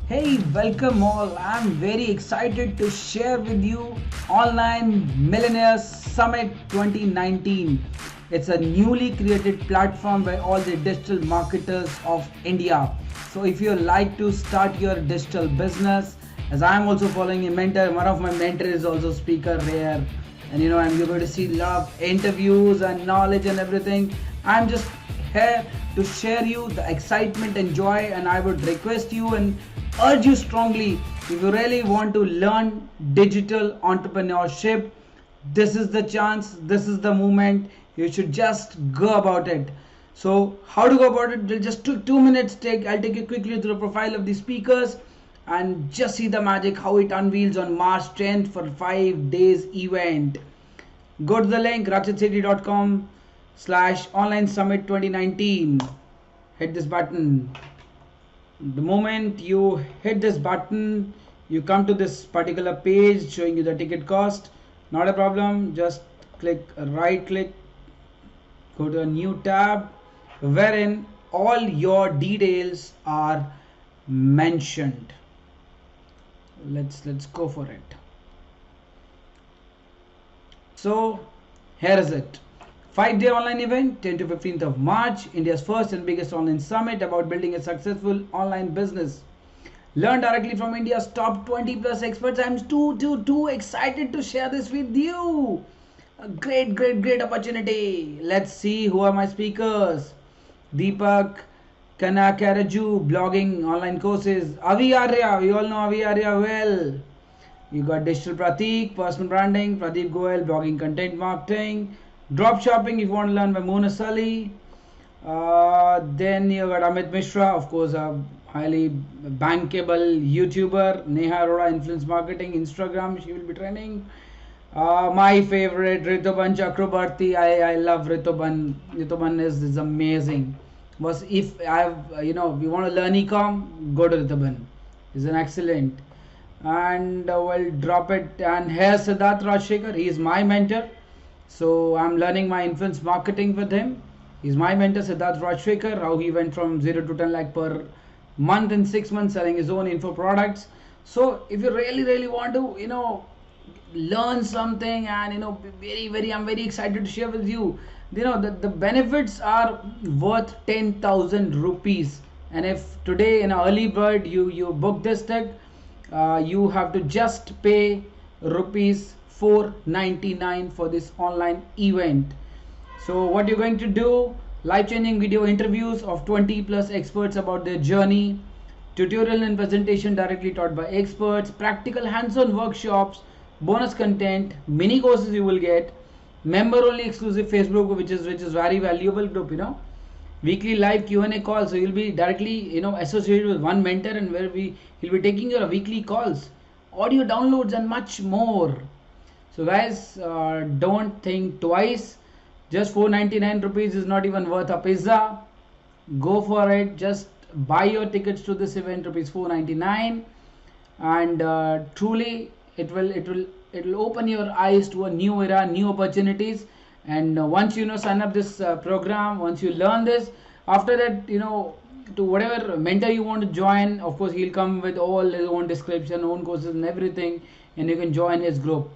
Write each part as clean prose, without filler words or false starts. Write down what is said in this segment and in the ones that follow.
Hey, welcome all. I'm very excited to share with you Online Millionaire Summit 2019. It's a newly created platform by all the digital marketers of India. So if you like to start your digital business, as I'm also following a mentor, one of my mentors is also speaker here, and you're going to see a lot of interviews and knowledge and everything. I'm just here to share you the excitement and joy, and I would request you and urge you strongly, if you really want to learn digital entrepreneurship, this is the chance, this is the moment. You should just go about it. So how to go about it? Just 2 minutes. I'll take you quickly through the profile of the speakers and just see the magic how it unveils on March 10th for 5 days event. Go to the link rakshitsethi.com/online summit 2019. Hit this button. The moment you hit this button, you come to this particular page showing you the ticket cost. Not a problem, just right click, go to a new tab wherein all your details are mentioned. Let's go for it. So here is it. 5-day online event, 10 to 15th of March, India's first and biggest online summit about building a successful online business. Learn directly from India's top 20 plus experts. I'm too excited to share this with you. A great opportunity. Let's see who are my speakers. Deepak Kanakaraju, blogging, online courses. Avi Arya, we all know Avi Arya well. You got Digital Pratik, personal branding. Pradeep Goel, blogging, content marketing. Dropshipping, if you want to learn by Mona Sully. Then you got Amit Mishra, of course, a highly bankable YouTuber. Neha Arora, influence marketing, Instagram, she will be training. My favorite, Rituban Chakrabarti. I love Rituban. Rituban is amazing. Was if I have, you want to learn ecom, go to Rituban. He's an excellent. And we'll drop it. And here's Siddharth Rajshekar. He is my mentor. So I'm learning my influence marketing with him. He's my mentor, Siddharth Rajshekar, how he went from 0 to 10 lakh per month in 6 months selling his own info products. So if you really want to, learn something and, I'm very excited to share with you. The benefits are worth 10,000 rupees. And if today in an early bird you book this tech, you have to just pay rupees 499 for this online event. So what you're going to do, life-changing video interviews of 20 plus experts about their journey, tutorial and presentation directly taught by experts, practical hands-on workshops, bonus content, mini courses you will get, member only exclusive Facebook group, which is very valuable group, weekly live Q&A calls, so you'll be directly associated with one mentor, and where he'll be taking your weekly calls, audio downloads and much more. So guys, don't think twice. Just 499 rupees is not even worth a pizza. Go for it. Just buy your tickets to this event, rupees 499, and truly it will open your eyes to a new era, new opportunities. And once sign up this program, once you learn this, after that to whatever mentor you want to join, of course he'll come with all his own description, own courses and everything, and you can join his group.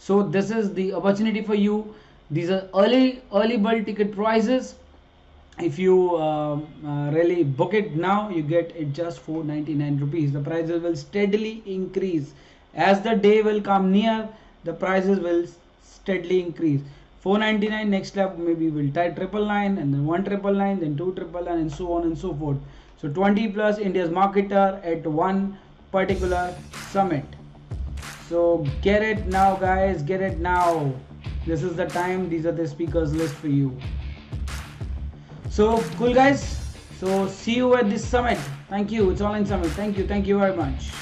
So this is the opportunity for you. These are early bird ticket prices. If you really book it now, you get it just 499 rupees. The prices will steadily increase as the day will come near. The prices will steadily increase. 499, next step maybe we'll try 999, and then 1999, then 2999, and so on and so forth. So 20 plus India's marketer at one particular summit. So get it now, guys, get it now. This is the time. These are the speakers list for you. So cool, guys. So see you at this summit. Thank you. It's online summit. Thank you very much.